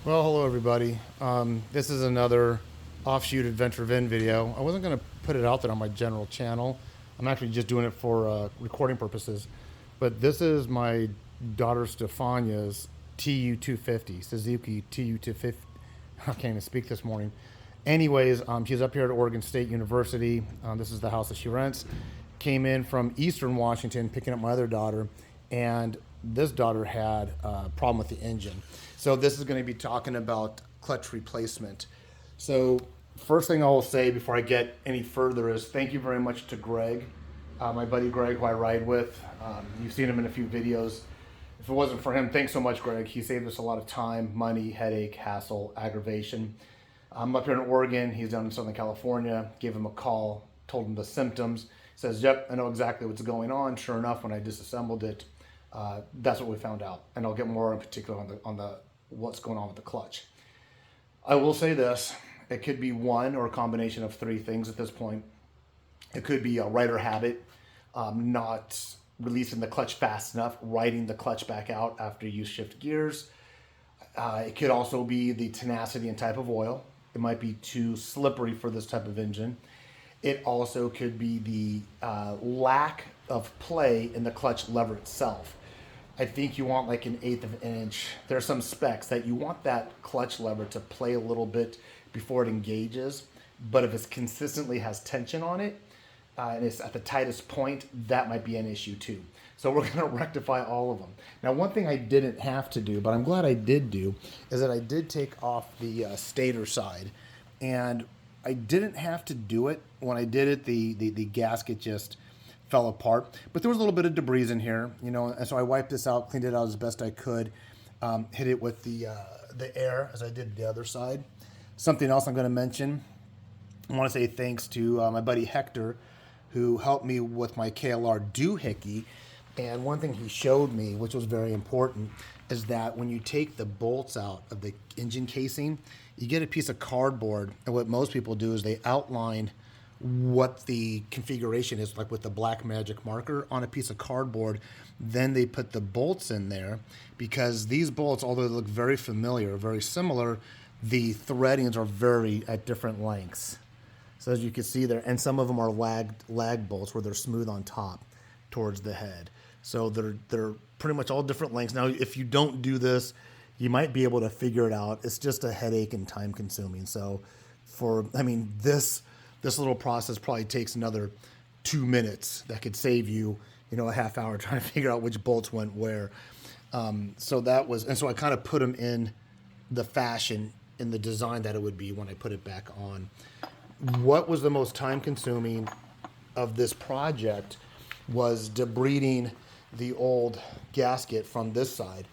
Well, hello everybody. This is another offshoot Adventure Vin video. I wasn't going to put it out there on my general channel. I'm actually just doing it for recording purposes. But this is my daughter Stefania's TU 250, Suzuki TU 250. I can't even speak this morning. Anyways, she's up here at Oregon State University. This is the house that she rents. Came in from Eastern Washington picking up my other daughter, and this daughter had a problem with the engine. So this is going to be talking about clutch replacement. So first thing I will say before I get any further is thank you very much to Greg, my buddy Greg, who I ride with. You've seen him in a few videos. If it wasn't for him, thanks so much, Greg. He saved us a lot of time, money, headache, hassle, aggravation. I'm up here in Oregon. He's down in Southern California. Gave him a call, told him the symptoms. Says, yep, I know exactly what's going on. Sure enough, when I disassembled it, that's what we found out. And I'll get more in particular on the what's going on with the clutch. I will say this, it could be one or a combination of three things at this point. It could be a rider habit, not releasing the clutch fast enough, riding the clutch back out after you shift gears. It could also be the tenacity and type of oil. It might be too slippery for this type of engine. It also could be the lack of play in the clutch lever itself. I think you want like an eighth of an inch. There are some specs that you want that clutch lever to play a little bit before it engages. But if it consistently has tension on it, and it's at the tightest point, that might be an issue too. So we're going to rectify all of them. Now, one thing I didn't have to do, but I'm glad I did do, is that I did take off the stator side. And I didn't have to do it. When I did it, the gasket just fell apart. But there was a little bit of debris in here, you know, and so I wiped this out, cleaned it out as best I could, hit it with the air as I did the other side. Something else I'm going to mention, I want to say thanks to my buddy Hector, who helped me with my KLR doohickey. And one thing he showed me, which was very important, is that when you take the bolts out of the engine casing, you get a piece of cardboard. And what most people do is they outline what the configuration is, like with the black magic marker on a piece of cardboard. Then they put the bolts in there, because these bolts, although they look very familiar, very similar, the threadings are very at different lengths. So as you can see there, and some of them are lag bolts where they're smooth on top towards the head. So they're pretty much all different lengths. Now, if you don't do this, you might be able to figure it out. It's just a headache and time consuming. So this little process probably takes another 2 minutes. That could save you, a half hour trying to figure out which bolts went where. So I kind of put them in the fashion, in the design that it would be when I put it back on. What was the most time consuming of this project was debriding the old gasket from this side.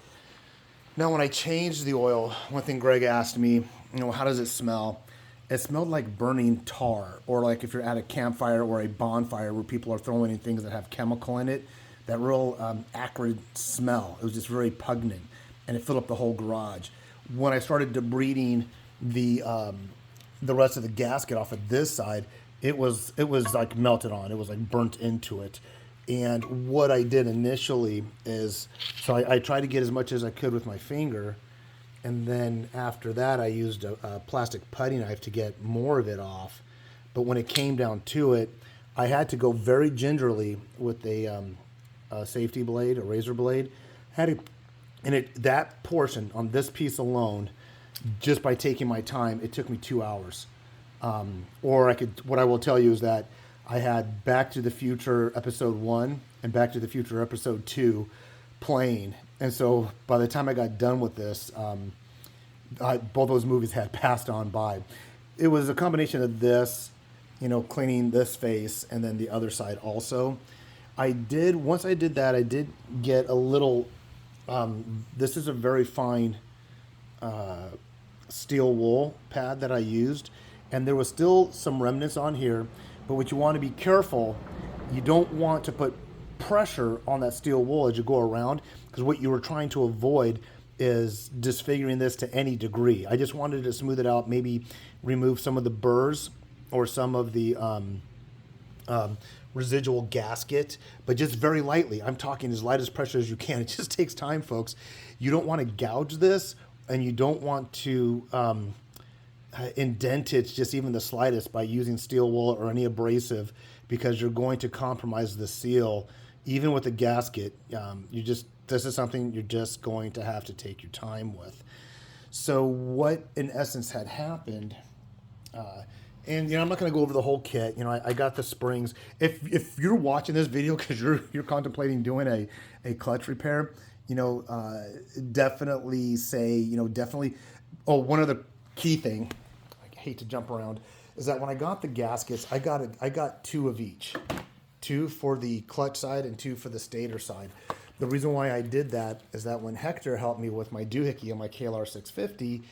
Now, when I changed the oil, one thing Greg asked me, how does it smell? It smelled like burning tar, or like if you're at a campfire or a bonfire where people are throwing in things that have chemical in it, that real acrid smell. It was just very pungent, and it filled up the whole garage. When I started debriding the rest of the gasket off of this side, it was like melted on. It was like burnt into it. And what I did initially is, so I tried to get as much as I could with my finger, and then after that I used a plastic putty knife to get more of it off. But when it came down to it, I had to go very gingerly with a safety blade, a razor blade. That portion on this piece alone, just by taking my time, it took me 2 hours. What I will tell you is that I had Back to the Future Episode 1 and Back to the Future Episode 2 playing. And so by the time I got done with this, both those movies had passed on by. It was a combination of this, cleaning this face, and then the other side also. Once I did that, I did get a little, this is a very fine steel wool pad that I used. And there was still some remnants on here. But what you want to be careful, you don't want to put pressure on that steel wool as you go around, because what you were trying to avoid is disfiguring this to any degree. I just wanted to smooth it out, maybe remove some of the burrs or some of the residual gasket, but just very lightly. I'm talking as light as pressure as you can. It just takes time, folks. You don't want to gouge this and you don't want to indent it just even the slightest by using steel wool or any abrasive, because you're going to compromise the seal. Even with the gasket, this is something you're just going to have to take your time with. So what in essence had happened, and I'm not going to go over the whole kit. I got the springs. If you're watching this video because you're contemplating doing a clutch repair, definitely say, definitely. Oh, one other key thing, I hate to jump around, is that when I got the gaskets, I got 2 of each, 2 for the clutch side and 2 for the stator side. The reason why I did that is that when Hector helped me with my doohickey on my KLR 650,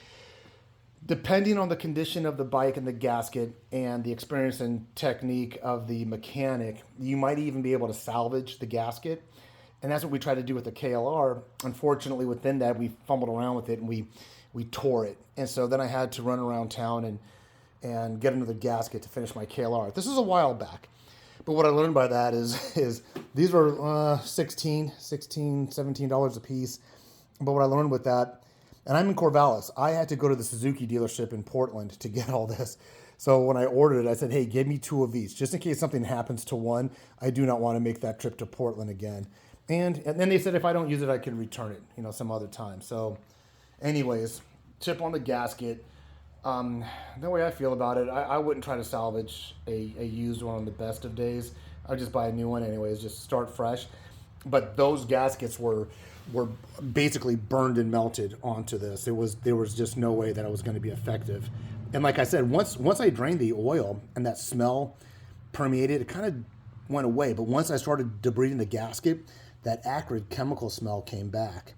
depending on the condition of the bike and the gasket and the experience and technique of the mechanic, you might even be able to salvage the gasket. And that's what we tried to do with the KLR. Unfortunately, within that, we fumbled around with it and we tore it. And so then I had to run around town and get another gasket to finish my KLR. This is a while back. But what I learned by that is these were $16, $17 a piece. But what I learned with that, and I'm in Corvallis, I had to go to the Suzuki dealership in Portland to get all this. So when I ordered it, I said, hey, give me 2 of each. Just in case something happens to one, I do not want to make that trip to Portland again. And then they said if I don't use it, I can return it, some other time. So anyways, chip on the gasket. The way I feel about it, I wouldn't try to salvage a used one on the best of days. I'd just buy a new one anyways, just start fresh. But those gaskets were basically burned and melted onto this. There was just no way that it was going to be effective. And like I said, once I drained the oil and that smell permeated, it kind of went away. But once I started debriding the gasket, that acrid chemical smell came back.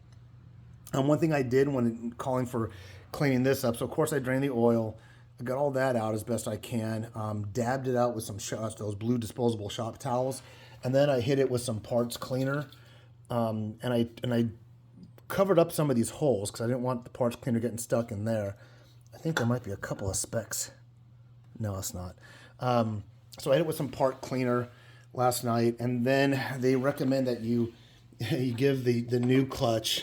And one thing I did when calling for cleaning this up, so of course I drained the oil, I got all that out as best I can, dabbed it out with some those blue disposable shop towels, and then I hit it with some parts cleaner, and I covered up some of these holes because I didn't want the parts cleaner getting stuck in there. I think there might be a couple of specks. No, it's not. So I hit it with some part cleaner last night, and then they recommend that you give the new clutch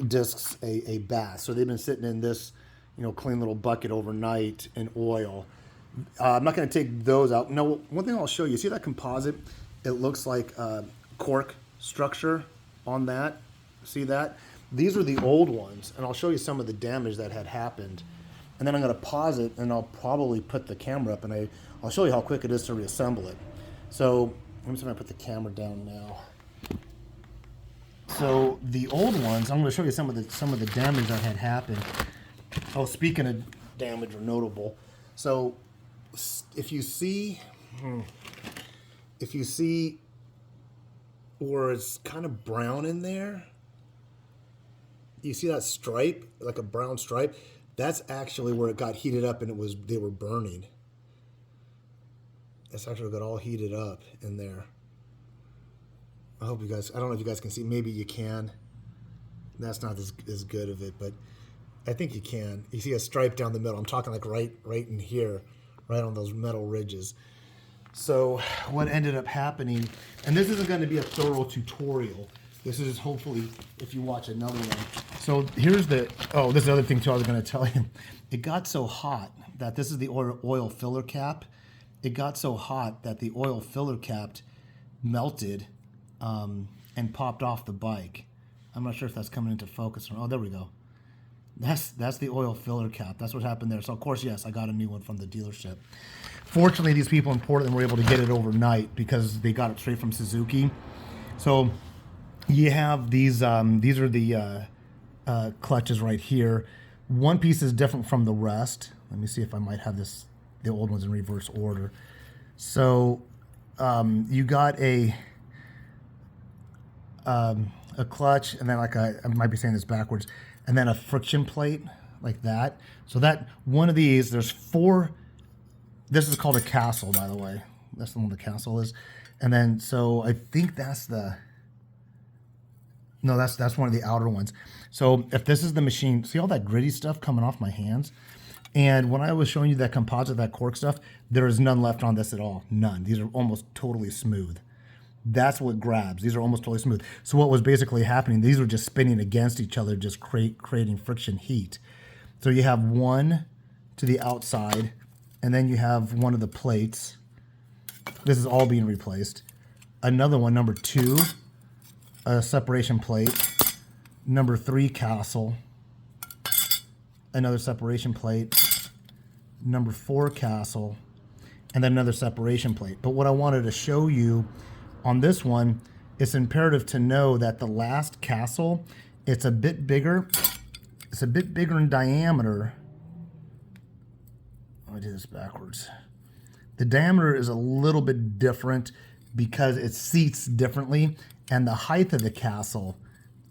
discs a bath. So they've been sitting in this, clean little bucket overnight in oil. I'm not going to take those out. No, one thing I'll show you. See that composite? It looks like cork structure on that. See that? These are the old ones, and I'll show you some of the damage that had happened. And then I'm going to pause it, and I'll probably put the camera up, and I'll show you how quick it is to reassemble it. So let me see if I put the camera down now. So the old ones, I'm going to show you some of the damage that had happened. Oh, speaking of damage or notable, so if you see where it's kind of brown in there, you see that stripe, like a brown stripe. That's actually where it got heated up, and they were burning. That's actually got all heated up in there. I hope you guys, I don't know if you guys can see, maybe you can. That's not as good of it, but I think you can. You see a stripe down the middle. I'm talking like right in here, right on those metal ridges. So what ended up happening, and this isn't going to be a thorough tutorial. This is hopefully if you watch another one. So here's this is the other thing too I was going to tell you. It got so hot that this is the oil filler cap. It got so hot that the oil filler cap melted and popped off the bike. I'm not sure if that's coming into focus. Oh, there we go. That's the oil filler cap. That's what happened there. So of course, yes, I got a new one from the dealership. Fortunately, these people in Portland were able to get it overnight because they got it straight from Suzuki. So you have these are the clutches right here. One piece is different from the rest. Let me see if I might have the old ones in reverse order. So you got a clutch, and then I might be saying this backwards, and then a friction plate like that. So that one of these, there's 4. This is called a castle, by the way. That's the one the castle is. And then so I think that's one of the outer ones. So if this is the machine, see all that gritty stuff coming off my hands? And when I was showing you that composite, that cork stuff, there is none left on this at all. None. These are almost totally smooth. that's what grabs. These are almost totally smooth. So what was basically happening, these were just spinning against each other, just creating friction heat. So you have one to the outside, and then you have one of the plates. This is all being replaced. Another one, number 2, a separation plate. Number 3 castle, another separation plate. Number 4 castle, and then another separation plate. But what I wanted to show you on this one, it's imperative to know that the last castle, it's a bit bigger. It's a bit bigger in diameter. Let me do this backwards. The diameter is a little bit different because it seats differently, and the height of the castle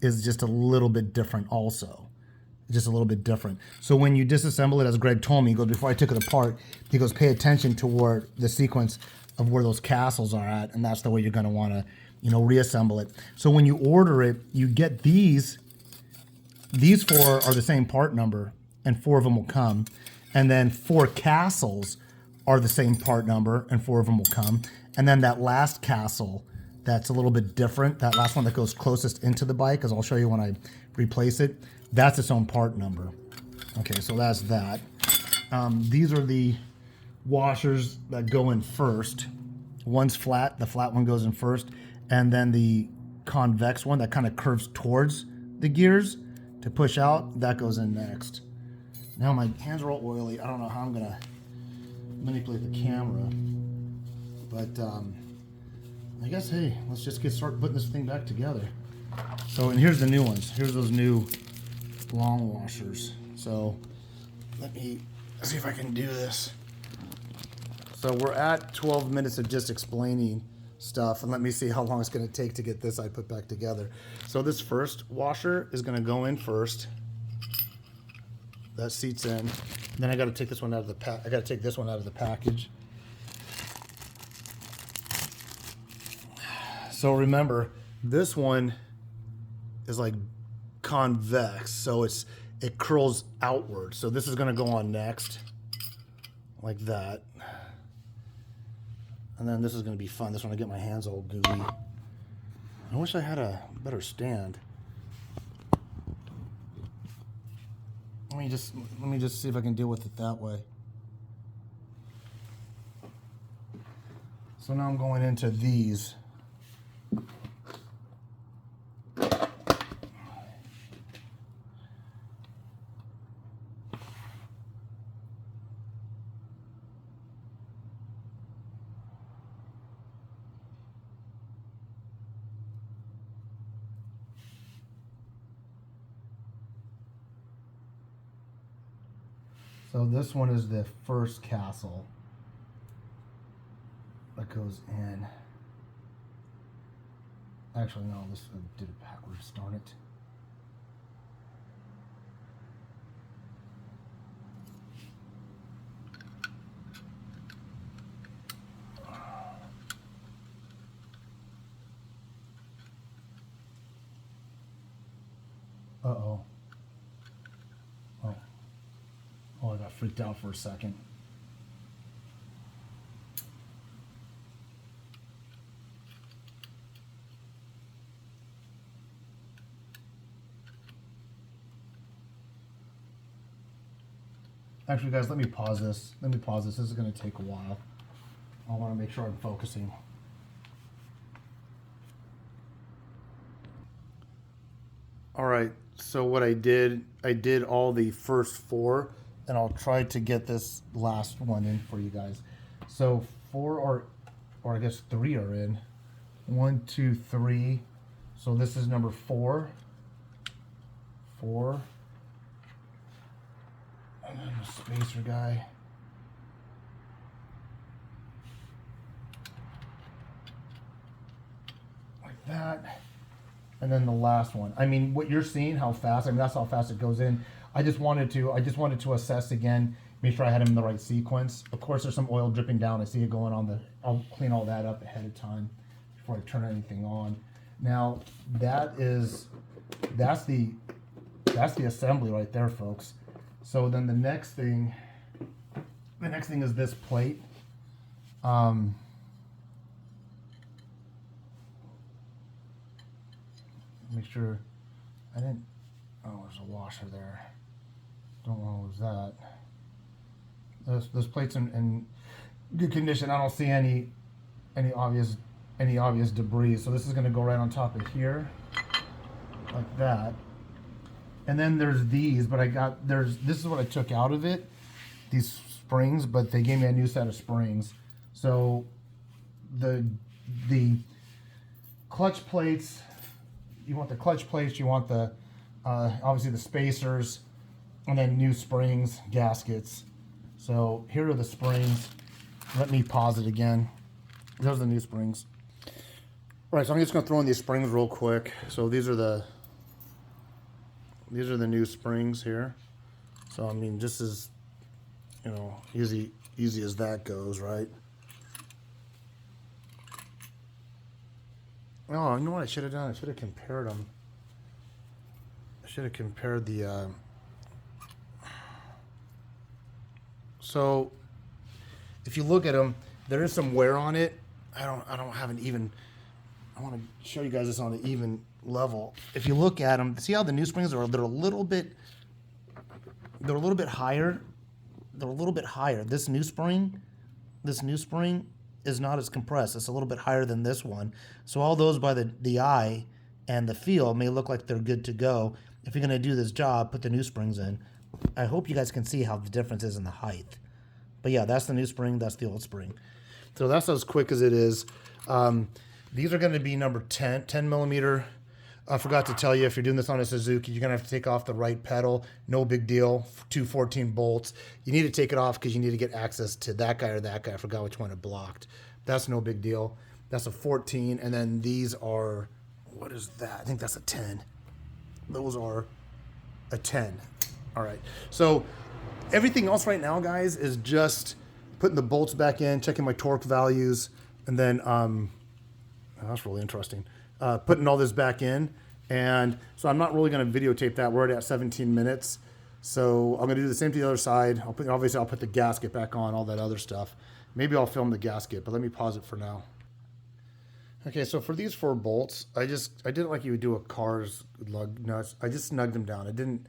is just a little bit different also. Just a little bit different. So when you disassemble it, as Greg told me, he goes, before I took it apart, he goes, pay attention to where the sequence of where those castles are at, and that's the way you're going to want to, you know, reassemble it. So when you order it, you get these 4 are the same part number, and 4 of them will come. And then 4 castles are the same part number, and 4 of them will come. And then that last castle, that's a little bit different. That last one that goes closest into the bike, as I'll show you when I replace it, that's its own part number. Okay, so that's that. These are the washers that go in first. One's flat, the flat one goes in first, and then the convex one that kind of curves towards the gears to push out, that goes in next. Now my hands are all oily. I don't know how I'm gonna manipulate the camera, but I guess, hey, let's just start putting this thing back together. So, and here's the new ones. Here's those new long washers. So let me see if I can do this. So we're at 12 minutes of just explaining stuff, and let me see how long it's going to take to get this I put back together. So this first washer is going to go in first. That seats in. Then I got to take this one out of the pack. I got to take this one out of the package. So remember, this one is like convex, so it curls outward. So this is going to go on next, like that. And then this is going to be fun. This one I get my hands all gooey. I wish I had a better stand. Let me just see if I can deal with it that way. So now I'm going into these. So this one is the first castle that goes in. Actually, no, this I did it backwards, darn it. Uh-oh. Oh, I got freaked out for a second. Actually, guys, let me pause this. This is going to take a while. I want to make sure I'm focusing. All right, so what I did all the first 4, and I'll try to get this last one in for you guys. So 4 or I guess 3 are in. 1, 2, 3. So this is number 4. 4. And then the spacer guy. Like that. And then the last one. I mean, what you're seeing, how fast, I mean, that's how fast it goes in. I just wanted to assess again, make sure I had them in the right sequence. Of course, there's some oil dripping down. I see it going on I'll clean all that up ahead of time before I turn anything on. Now, that's the assembly right there, folks. So then the next thing is this plate. Make sure I didn't, oh, there's a washer there. Don't want to lose that. This plate's in good condition. I don't see any obvious debris. So this is going to go right on top of here, like that. And then there's these, but this is what I took out of it, these springs, but they gave me a new set of springs. So the clutch plates, you want the clutch plates, you want the obviously the spacers, and then new springs, gaskets. So here are the springs. Let me pause it again. Those are the new springs. All right, so I'm just gonna throw in these springs real quick. So these are the new springs here. So I mean, just as, you know, easy as that goes, right? Oh, you know what I should have done? I should have compared them. I should have compared the. So, if you look at them, there is some wear on it. I don't have an even. I want to show you guys this on an even level. If you look at them, see how the new springs are? They're a little bit higher. They're a little bit higher. This new spring is not as compressed. It's a little bit higher than this one. So all those by the eye and the feel may look like they're good to go. If you're going to do this job, put the new springs in. I hope you guys can see how the difference is in the height. But yeah, that's the new spring. That's the old spring. So that's as quick as it is. These are going to be number 10 millimeter. I forgot to tell you, if you're doing this on a Suzuki, you're going to have to take off the right pedal. No big deal. 214 bolts. You need to take it off because you need to get access to that guy or that guy. I forgot which one it blocked. That's no big deal. That's a 14. And then these are, what is that? I think that's a 10. Those are a 10. All right. So everything else right now, guys, is just putting the bolts back in, checking my torque values, and then, that's really interesting. Putting all this back in. And so I'm not really going to videotape that. We're already at 17 minutes. So I'm going to do the same to the other side. Obviously, I'll put the gasket back on, all that other stuff. Maybe I'll film the gasket, but let me pause it for now. Okay, so for these 4 bolts, I didn't like you would do a car's lug nuts. I just snugged them down. I didn't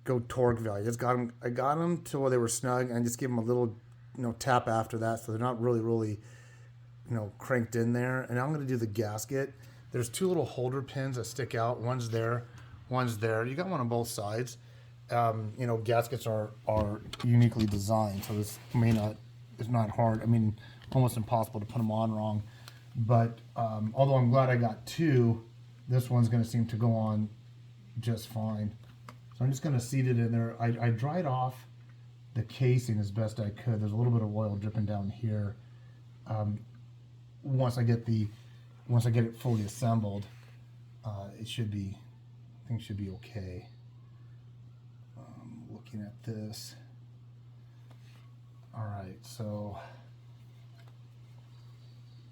go torque value. I got them to where they were snug, and just give them a little, tap after that, so they're not really, cranked in there. And I'm going to do the gasket. There's 2 little holder pins that stick out. One's there, one's there. You got one on both sides. Gaskets are uniquely designed, so it's not hard. I mean, almost impossible to put them on wrong. But although I'm glad I got 2, this one's going to seem to go on just fine. So I'm just going to seat it in there. I dried off the casing as best I could. There's a little bit of oil dripping down here. Once I get it fully assembled, things should be okay. Looking at this. All right, so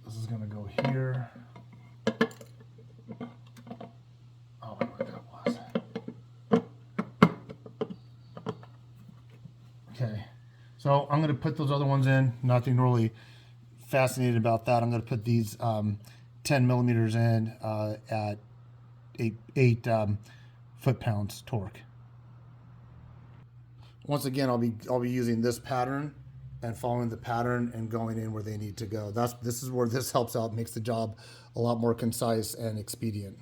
this is going to go here. Oh, what that was. Okay, so I'm going to put those other ones in. Nothing really fascinated about that. I'm going to put these 10 millimeters in at 8 foot-pounds torque. Once again, I'll be using this pattern and following the pattern and going in where they need to go. This is where this helps out, makes the job a lot more concise and expedient.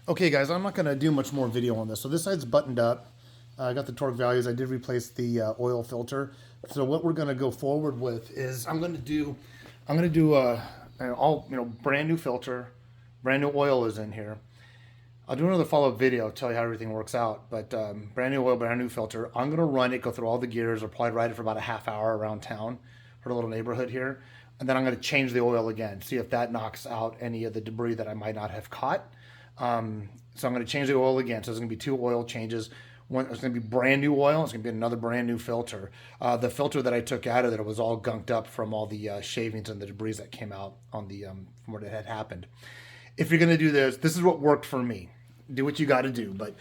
Okay, guys, I'm not going to do much more video on this. So this side's buttoned up. I got the torque values. I did replace the oil filter. So what we're going to go forward with is I'm going to do brand new filter, brand new oil is in here. I'll do another follow-up video, tell you how everything works out. But brand new oil, brand new filter. I'm going to run it, go through all the gears. I'll probably ride it for about a half hour around town, for a little neighborhood here. And then I'm going to change the oil again, see if that knocks out any of the debris that I might not have caught. So I'm going to change the oil again. So there's going to be 2 oil changes. One, it's going to be brand new oil. It's going to be another brand new filter. The filter that I took out of it was all gunked up from all the shavings and the debris that came out on the from what had happened. If you're going to do this is what worked for me. Do what you got to do. But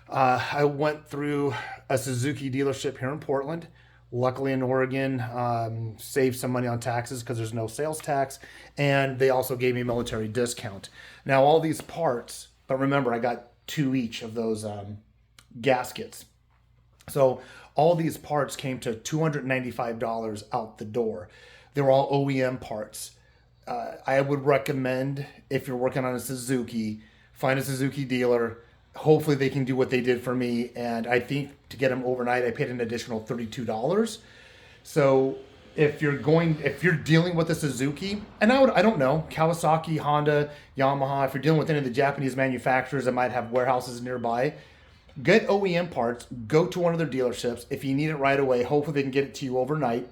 I went through a Suzuki dealership here in Portland, Luckily in Oregon, saved some money on taxes because there's no sales tax, and they also gave me a military discount. Now all these parts, but remember I got two each of those gaskets. So all these parts came to $295 out the door. They were all OEM parts. I would recommend, if you're working on a Suzuki, find a Suzuki dealer. Hopefully they can do what they did for me. And I think to get them overnight, I paid an additional $32. So if you're dealing with a Suzuki, and I don't know, Kawasaki, Honda, Yamaha, if you're dealing with any of the Japanese manufacturers that might have warehouses nearby, get OEM parts, go to one of their dealerships. If you need it right away, hopefully they can get it to you overnight.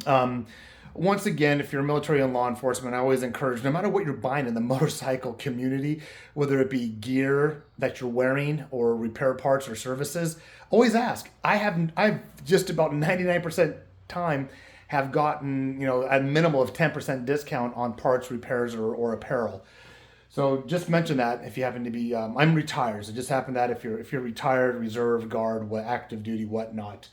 Um, Once again, if you're military and law enforcement, I always encourage, no matter what you're buying in the motorcycle community, whether it be gear that you're wearing or repair parts or services, always ask. I've just about 99% time have gotten, a minimal of 10% discount on parts, repairs, or apparel. So just mention that if you happen to be, I'm retired. So just happen that if you're retired, reserve, guard, active duty, whatnot.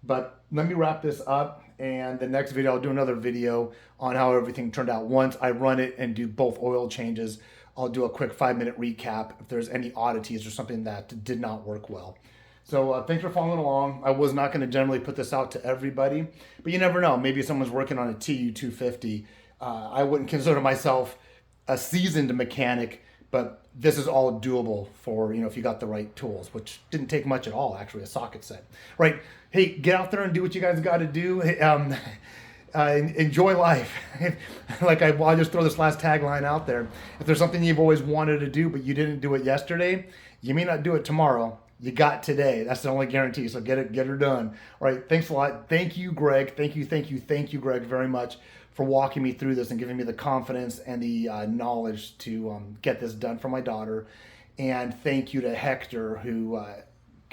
But let me wrap this up, and the next video I'll do another video on how everything turned out. Once I run it and do both oil changes, I'll do a quick 5-minute recap if there's any oddities or something that did not work well. So thanks for following along. I was not going to generally put this out to everybody, but you never know. Maybe someone's working on a TU 250. I wouldn't consider myself a seasoned mechanic, but this is all doable for, if you got the right tools, which didn't take much at all, actually, a socket set. Right. Hey, get out there and do what you guys got to do. Enjoy life. I'll just throw this last tagline out there. If there's something you've always wanted to do, but you didn't do it yesterday, you may not do it tomorrow. You got today. That's the only guarantee. So get her done. All right. Thanks a lot. Thank you, Greg. Thank you, Greg, very much for walking me through this and giving me the confidence and the knowledge to get this done for my daughter. And thank you to Hector, who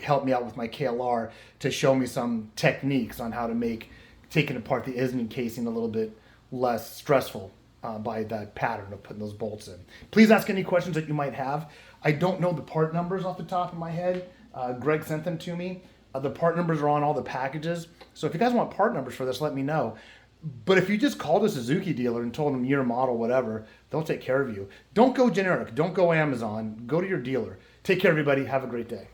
helped me out with my KLR to show me some techniques on how to make taking apart the Isman casing a little bit less stressful by that pattern of putting those bolts in. Please ask any questions that you might have. I don't know the part numbers off the top of my head. Greg sent them to me. The part numbers are on all the packages. So if you guys want part numbers for this, let me know. But if you just called a Suzuki dealer and told them year, model, whatever, they'll take care of you. Don't go generic. Don't go Amazon. Go to your dealer. Take care, everybody. Have a great day.